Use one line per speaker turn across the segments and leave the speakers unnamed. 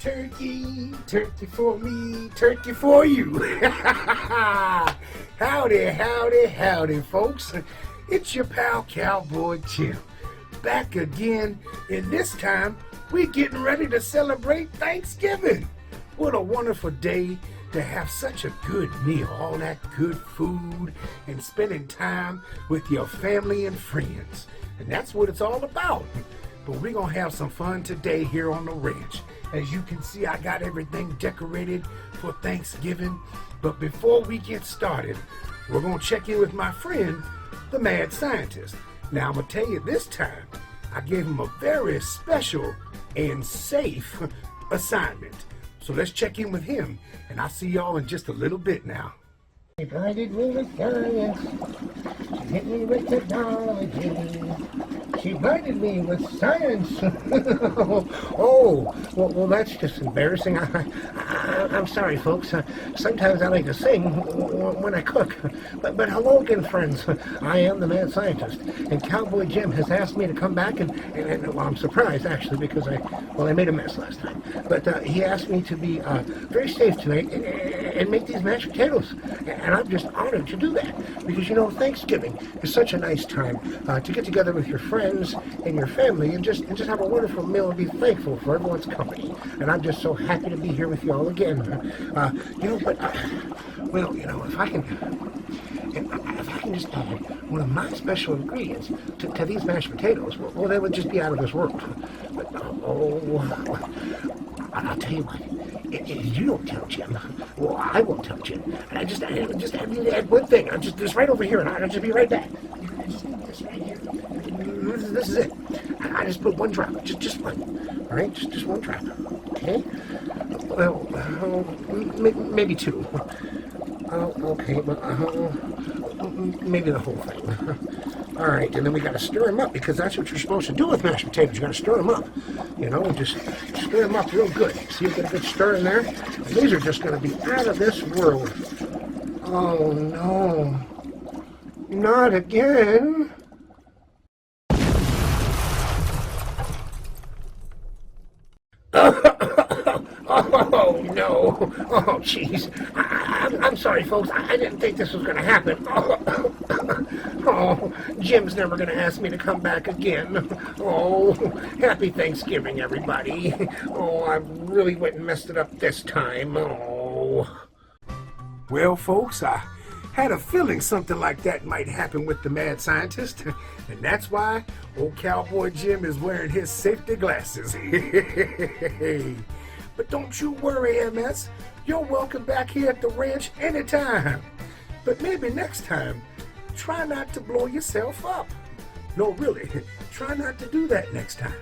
Turkey, turkey for me, turkey for you. Howdy, howdy, howdy, folks. It's your pal Cowboy Jim, back again, and this time we're getting ready to celebrate Thanksgiving. What a wonderful day to have such a good meal, all that good food, and spending time with your family and friends. And that's what it's all about. But we're going to have some fun today here on the ranch. As you can see, I got everything decorated for Thanksgiving. But before we get started, we're going to check in with my friend, the mad scientist. Now, I'm going to tell you this time, I gave him a very special and safe assignment. So let's check in with him, and I'll see y'all in just a little bit now.
She blinded me with science. She hit me with technology. She blinded me with science. well, that's just embarrassing. I'm sorry, folks. Sometimes I like to sing when I cook. But hello again, friends. I am the mad scientist, and Cowboy Jim has asked me to come back and well, I'm surprised actually because I made a mess last time. But he asked me to be very safe tonight and make these mashed potatoes. And I'm just honored to do that because Thanksgiving is such a nice time to get together with your friends and your family and just have a wonderful meal and be thankful for everyone's company. And I'm just so happy to be here with you all again. If I can just add one of my special ingredients to these mashed potatoes, well, they would just be out of this world. But I'll tell you what. If you don't tell Jim, well, I won't tell Jim. And I need to add one thing. I'm just right over here, and I'll just be right back. I just need this right here. This is it. I just put one drop, just one. All right, just one drop. Okay. Well, maybe two. Okay, but maybe the whole thing. All right, and then we got to stir them up because that's what you're supposed to do with mashed potatoes. You got to stir them up, just stir them up real good. See, you get a good stir in there. And these are just going to be out of this world. Oh no, not again. Oh no! Oh jeez! I'm sorry, folks. I didn't think this was going to happen. Oh, Jim's never going to ask me to come back again. Oh, happy Thanksgiving, everybody. Oh, I really went and messed it up this time. Oh.
Well, folks, I had a feeling something like that might happen with the mad scientist, and that's why old Cowboy Jim is wearing his safety glasses. But don't you worry, MS. You're welcome back here at the ranch anytime. But maybe next time, try not to blow yourself up. No, really, try not to do that next time.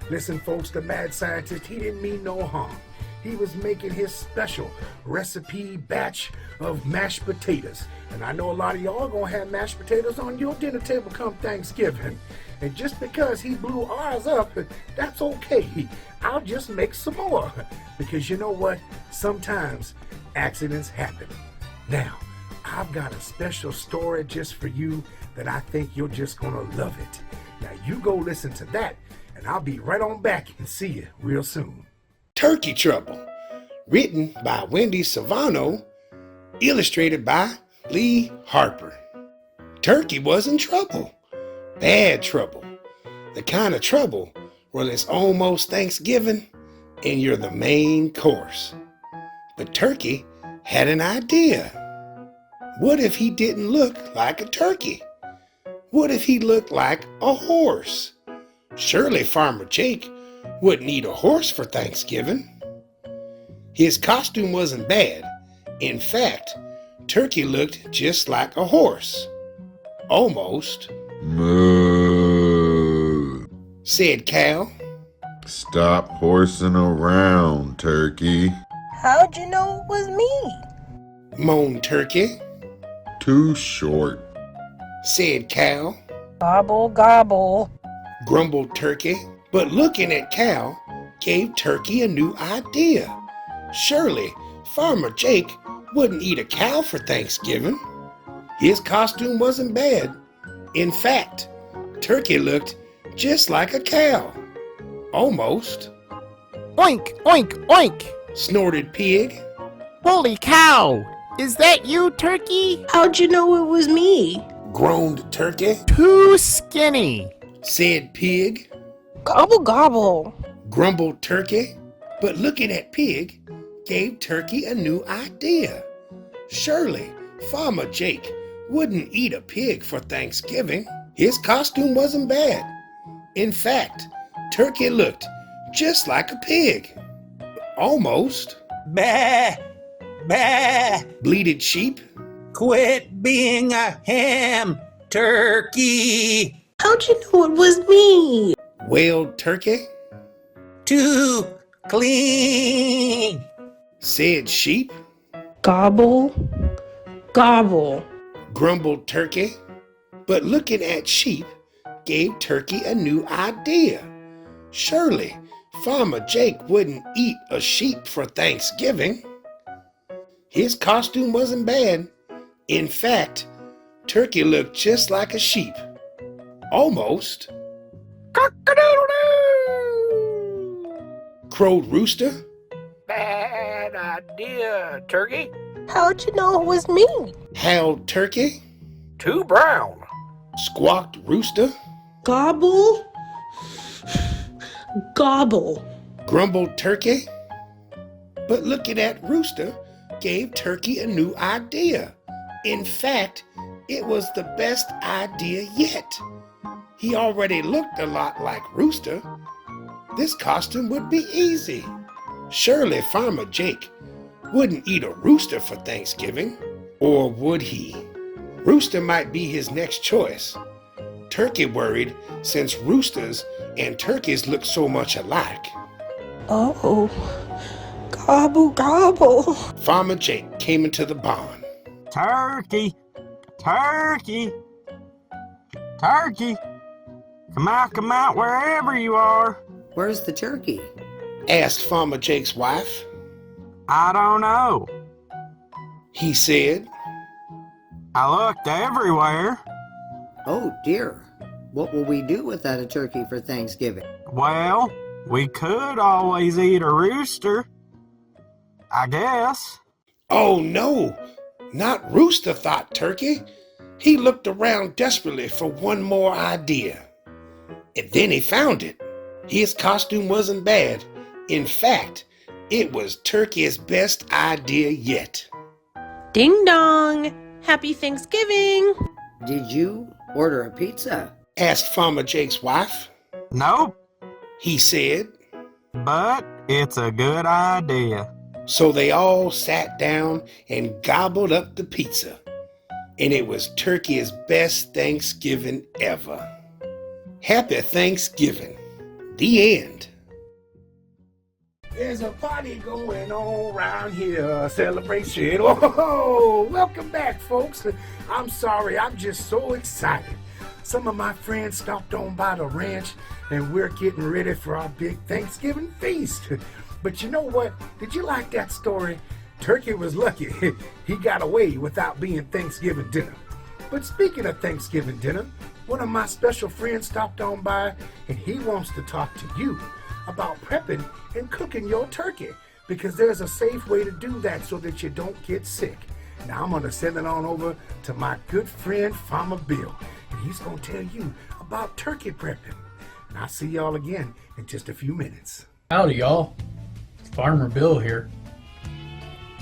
Listen, folks, the mad scientist, he didn't mean no harm. He was making his special recipe batch of mashed potatoes. And I know a lot of y'all are going to have mashed potatoes on your dinner table come Thanksgiving. And just because he blew ours up, that's okay. I'll just make some more. Because you know what? Sometimes accidents happen. Now, I've got a special story just for you that I think you're just going to love it. Now, you go listen to that, and I'll be right on back and see you real soon.
Turkey Trouble, written by Wendy Savano, illustrated by Lee Harper. Turkey was in trouble, bad trouble, the kind of trouble where it's almost Thanksgiving and you're the main course. But Turkey had an idea. What if he didn't look like a turkey? What if he looked like a horse? Surely Farmer Jake wouldn't eat a horse for Thanksgiving. His costume wasn't bad. In fact, Turkey looked just like a horse. Almost.
Moo,
said Cow.
stop horsing around, Turkey.
How'd you know it was me?
Moaned Turkey.
Too short.
Said Cow.
Gobble, gobble.
Grumbled Turkey. But looking at Cow gave Turkey a new idea. Surely Farmer Jake wouldn't eat a cow for Thanksgiving. His costume wasn't bad. In fact, Turkey looked just like a cow. Almost.
Oink, oink, oink!
snorted Pig.
Holy cow! Is that you, Turkey?
How'd you know it was me?
Groaned Turkey.
Too skinny.
Said Pig.
Gobble gobble.
Grumbled Turkey. But looking at Pig gave Turkey a new idea. Surely Farmer Jake wouldn't eat a pig for Thanksgiving. His costume wasn't bad. In fact, Turkey looked just like a pig. Almost.
Bah! Bah!
Bleated Sheep.
Quit being a ham, Turkey!
How'd you know it was me?
Wailed Turkey.
Too clean!
Said Sheep.
Gobble gobble.
Grumbled Turkey. But looking at Sheep gave Turkey a new idea. Surely Farmer Jake wouldn't eat a sheep for Thanksgiving. His costume wasn't bad. In fact, Turkey looked just like a sheep. Almost.
Cock-a-doodle-doo!
Crowed Rooster.
Bad idea, Turkey.
How'd you know it was me?
Howled Turkey.
Too brown.
Squawked Rooster.
Gobble gobble.
Grumbled Turkey. But looking at Rooster gave Turkey a new idea. In fact, it was the best idea yet. He already looked a lot like Rooster. This costume would be easy. Surely Farmer Jake wouldn't eat a rooster for Thanksgiving. Or would he? Rooster might be his next choice. Turkey worried since roosters and turkeys look so much alike.
Oh, gobble gobble.
Farmer Jake came into the barn.
Turkey! Turkey! Turkey! Come out, wherever you are!
Where's the turkey?
Asked Farmer Jake's wife.
I don't know.
He said.
I looked everywhere.
Oh dear. What will we do without a turkey for Thanksgiving?
Well, we could always eat a rooster. I guess.
Oh no, not Rooster, thought Turkey. He looked around desperately for one more idea. And then he found it. His costume wasn't bad. In fact, it was Turkey's best idea yet.
Ding dong! Happy Thanksgiving!
Did you order a pizza?
Asked Farmer Jake's wife.
Nope,
He said.
but it's a good idea.
So they all sat down and gobbled up the pizza. And it was Turkey's best Thanksgiving ever. Happy Thanksgiving. The end.
There's a party going on around here, a celebration. Oh, welcome back, folks. I'm sorry, I'm just so excited. Some of my friends stopped on by the ranch, and we're getting ready for our big Thanksgiving feast. But you know what? Did you like that story? Turkey was lucky. He got away without being Thanksgiving dinner. But speaking of Thanksgiving dinner, one of my special friends stopped on by, and he wants to talk to you about prepping and cooking your turkey, because there's a safe way to do that so that you don't get sick. Now I'm going to send it on over to my good friend Farmer Bill, and he's going to tell you about turkey prepping. And I'll see y'all again in just a few minutes.
Howdy, y'all. Farmer Bill here.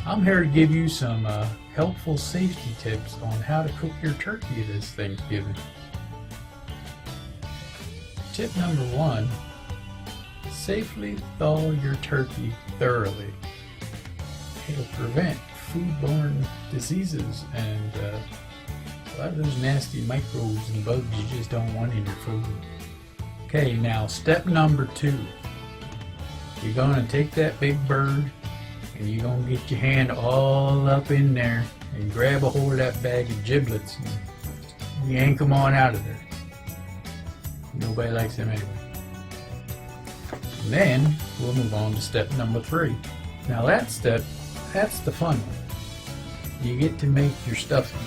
I'm here to give you some helpful safety tips on how to cook your turkey this Thanksgiving. Tip number 1, safely thaw your turkey thoroughly. It'll prevent foodborne diseases and a lot of those nasty microbes and bugs you just don't want in your food. Okay, now step number 2. You're gonna take that big bird and you're gonna get your hand all up in there and grab a hold of that bag of giblets and yank them on out of there. Nobody likes them anyway. And then we'll move on to step number 3. Now that step, that's the fun one. You get to make your stuffing.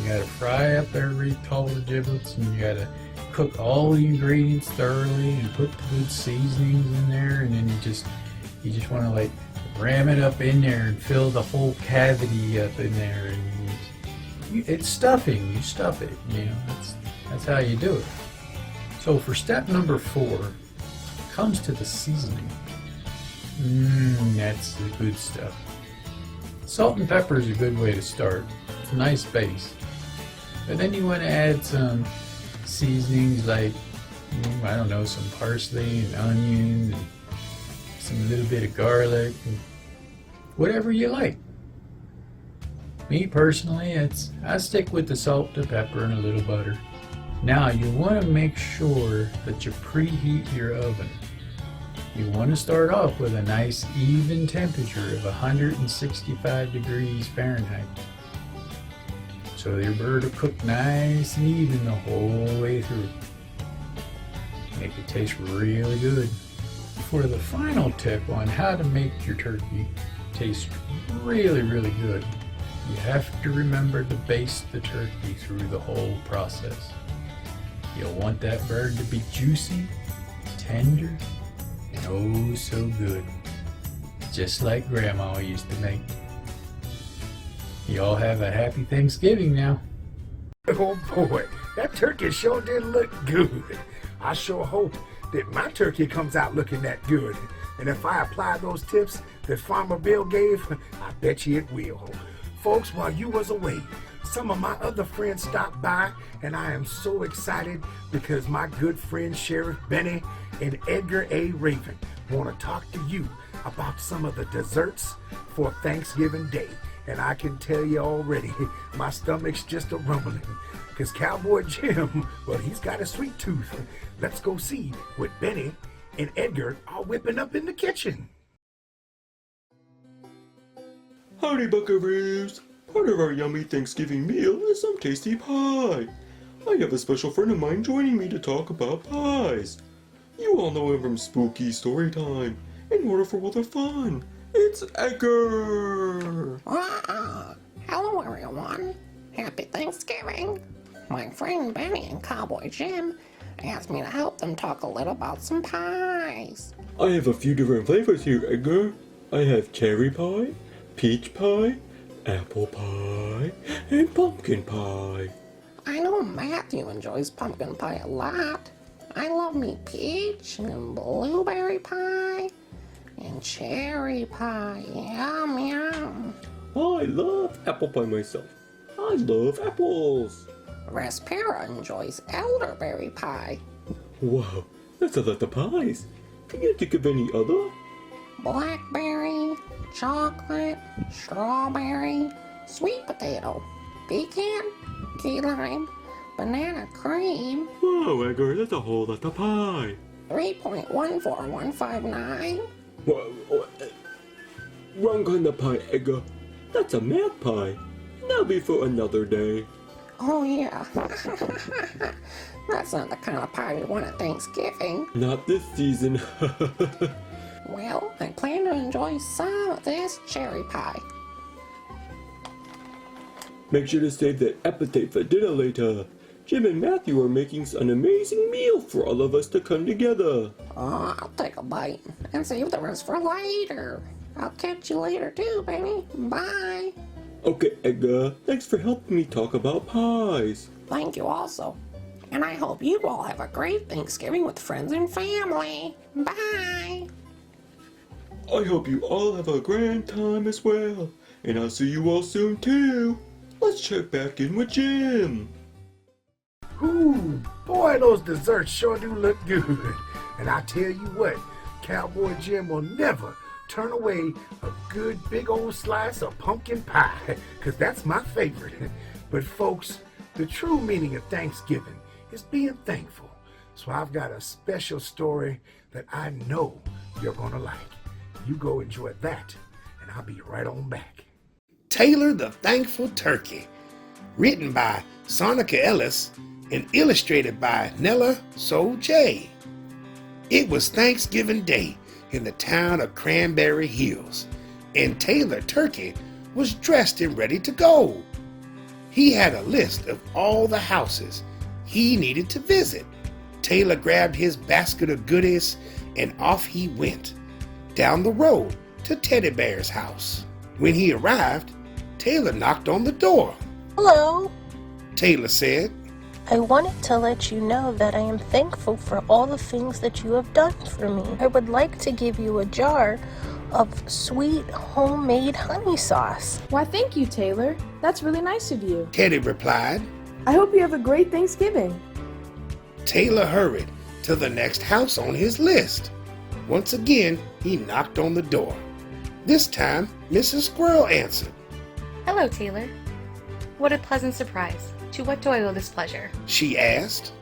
You gotta fry up every all the giblets, and you gotta cook all the ingredients thoroughly and put the good seasonings in there, and then you just want to like ram it up in there and fill the whole cavity up in there, and it's stuffing. You stuff it, you know. That's how you do it. So for step number 4, comes to the seasoning. That's the good stuff. Salt and pepper is a good way to start. It's a nice base. But then you want to add some seasonings like, I don't know, some parsley and onion and some little bit of garlic and whatever you like. Me personally, I stick with the salt, the pepper, and a little butter. Now you want to make sure that you preheat your oven. You want to start off with a nice even temperature of 165 degrees Fahrenheit. So your bird will cook nice and even the whole way through. Make it taste really good. For the final tip on how to make your turkey taste really, really good, you have to remember to baste the turkey through the whole process. You'll want that bird to be juicy, tender, and oh so good. Just like Grandma used to make. You all have a happy Thanksgiving now.
Oh boy, that turkey sure did look good. I sure hope that my turkey comes out looking that good. And if I apply those tips that Farmer Bill gave, I bet you it will. Folks, while you was away, some of my other friends stopped by, and I am so excited because my good friend Sheriff Benny and Edgar A. Raven want to talk to you about some of the desserts for Thanksgiving Day. And I can tell you already, my stomach's just a rumbling. Because Cowboy Jim, well, he's got a sweet tooth. Let's go see what Benny and Edgar are whipping up in the kitchen.
Howdy, buckaroos! Part of our yummy Thanksgiving meal is some tasty pie. I have a special friend of mine joining me to talk about pies. You all know him from Spooky Storytime and Wonderful World of Fun. It's Edgar!
Hello, everyone. Happy Thanksgiving. My friend Benny and Cowboy Jim asked me to help them talk a little about some pies.
I have a few different flavors here, Edgar. I have cherry pie, peach pie, apple pie, and pumpkin pie.
I know Matthew enjoys pumpkin pie a lot. I love me peach and blueberry pie and cherry pie. Yum, yum.
I love apple pie myself. I love apples.
Respera enjoys elderberry pie.
Wow, that's a lot of pies. Can you think of any other?
Blackberry, chocolate, strawberry, sweet potato, pecan, key lime, banana cream.
Wow, Edgar, that's a whole lot of pie.
3.14159.
Whoa, wrong kind of pie, Edgar. That's a mad pie. That'll be for another day.
Oh yeah. That's not the kind of pie we want at Thanksgiving.
Not this season.
Well, I plan to enjoy some of this cherry pie.
Make sure to save that appetite for dinner later. Jim and Matthew are making an amazing meal for all of us to come together.
Oh, I'll take a bite and save the rest for later. I'll catch you later too, Benny. Bye.
Okay, Edgar. Thanks for helping me talk about pies.
Thank you also. And I hope you all have a great Thanksgiving with friends and family. Bye.
I hope you all have a grand time as well. And I'll see you all soon too. Let's check back in with Jim.
Ooh, boy, those desserts sure do look good. And I tell you what, Cowboy Jim will never turn away a good big old slice of pumpkin pie, because that's my favorite. But folks, the true meaning of Thanksgiving is being thankful. So I've got a special story that I know you're gonna like. You go enjoy that, and I'll be right on back.
Taylor the Thankful Turkey, written by Sonica Ellis and illustrated by Nella So J. It was Thanksgiving Day in the town of Cranberry Hills, and Taylor Turkey was dressed and ready to go. He had a list of all the houses he needed to visit. Taylor grabbed his basket of goodies and off he went, down the road to Teddy Bear's house. When he arrived, Taylor knocked on the door.
Hello.
Taylor said,
I wanted to let you know that I am thankful for all the things that you have done for me. I would like to give you a jar of sweet homemade honey sauce.
Why, thank you, Taylor. That's really nice of you.
Teddy replied.
I hope you have a great Thanksgiving.
Taylor hurried to the next house on his list. Once again, he knocked on the door. This time, Mrs. Squirrel answered.
Hello, Taylor. What a pleasant surprise. To what do I owe this pleasure?
She asked.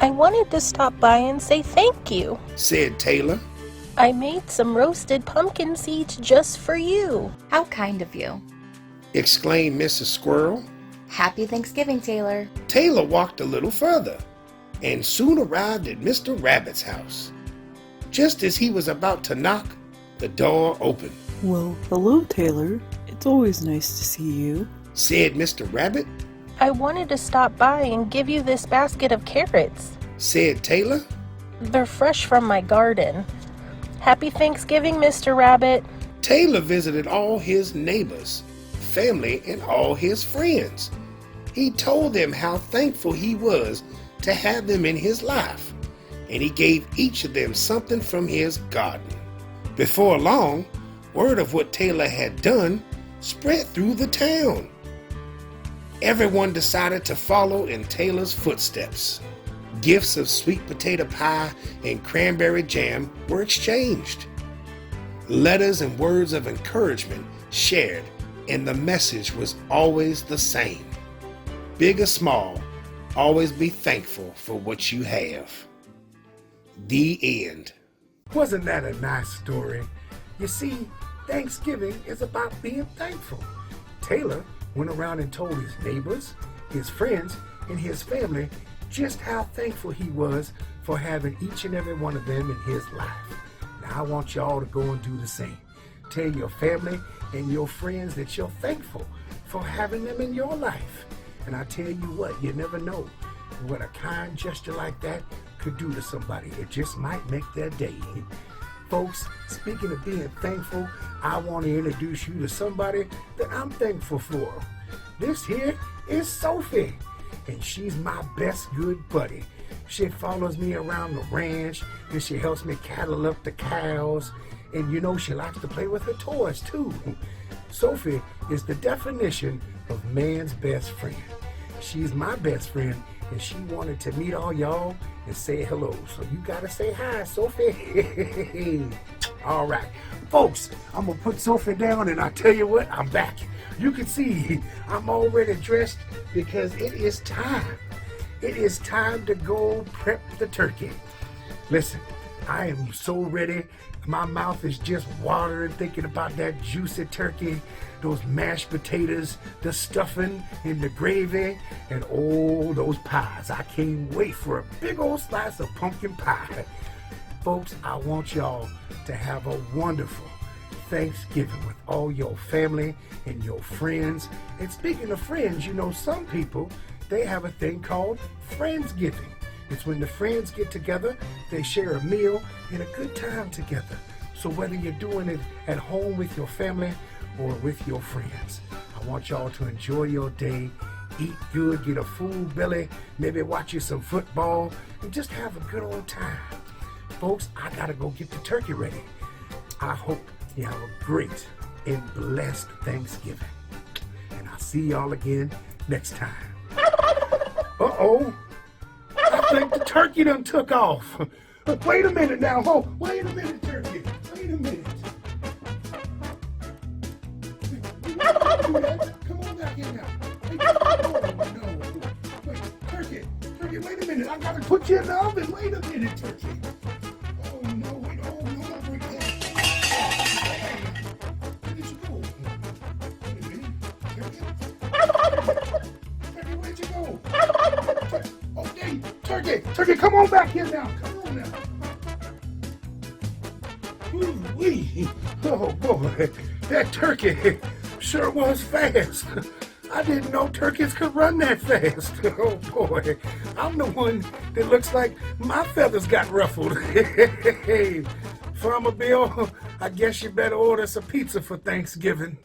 I wanted to stop by and say thank you,
said Taylor.
I made some roasted pumpkin seeds just for you.
How kind of you,
exclaimed Mrs. Squirrel.
Happy Thanksgiving, Taylor.
Taylor walked a little further and soon arrived at Mr. Rabbit's house. Just as he was about to knock, the door opened.
Well, hello, Taylor. It's always nice to see you,
said Mr. Rabbit.
I wanted to stop by and give you this basket of carrots,
said Taylor.
They're fresh from my garden. Happy Thanksgiving, Mr. Rabbit.
Taylor visited all his neighbors, family, and all his friends. He told them how thankful he was to have them in his life, and he gave each of them something from his garden. Before long, word of what Taylor had done spread through the town. Everyone decided to follow in Taylor's footsteps. Gifts of sweet potato pie and cranberry jam were exchanged. Letters and words of encouragement shared, and the message was always the same. Big or small, always be thankful for what you have. The end.
Wasn't that a nice story? You see, Thanksgiving is about being thankful. Taylor went around and told his neighbors, his friends, and his family just how thankful he was for having each and every one of them in his life. Now I want y'all to go and do the same. Tell your family and your friends that you're thankful for having them in your life. And I tell you what, you never know what a kind gesture like that could do to somebody. It just might make their day. Folks, speaking of being thankful, I want to introduce you to somebody that I'm thankful for. This here is Sophie, and she's my best good buddy. She follows me around the ranch, and she helps me cattle up the cows, and you know she likes to play with her toys too. Sophie is the definition of man's best friend. She's my best friend, and she wanted to meet all y'all and say hello. So you gotta say hi, Sophie. All right, folks, I'm gonna put Sophie down, and I tell you what, I'm back. You can see I'm already dressed because it is time. It is time to go prep the turkey. Listen, I am so ready. My mouth is just watering thinking about that juicy turkey, those mashed potatoes, the stuffing and the gravy, and oh, those pies. I can't wait for a big old slice of pumpkin pie. Folks, I want y'all to have a wonderful Thanksgiving with all your family and your friends. And speaking of friends, you know, some people, they have a thing called Friendsgiving. It's when the friends get together, they share a meal and a good time together. So whether you're doing it at home with your family or with your friends, I want y'all to enjoy your day, eat good, get a full belly, maybe watch you some football, and just have a good old time. Folks, I gotta go get the turkey ready. I hope you have a great and blessed Thanksgiving. And I'll see y'all again next time. Uh-oh. I think the turkey done took off. Wait a minute now. Oh, wait a minute, turkey. Wait a minute. Come on back in now. Hey, oh, no. Wait, turkey, wait a minute. I gotta put you in the oven. Wait a minute, turkey. Oh, no, wait. Oh, no, not right there. Where did you go? Wait a minute. Turkey, where'd you go? Okay, turkey, come on back in now. Come on now. Ooh-wee. Oh boy, that turkey sure was fast. I didn't know turkeys could run that fast. Oh boy. I'm the one that looks like my feathers got ruffled. Farmer Bill, I guess you better order some pizza for Thanksgiving.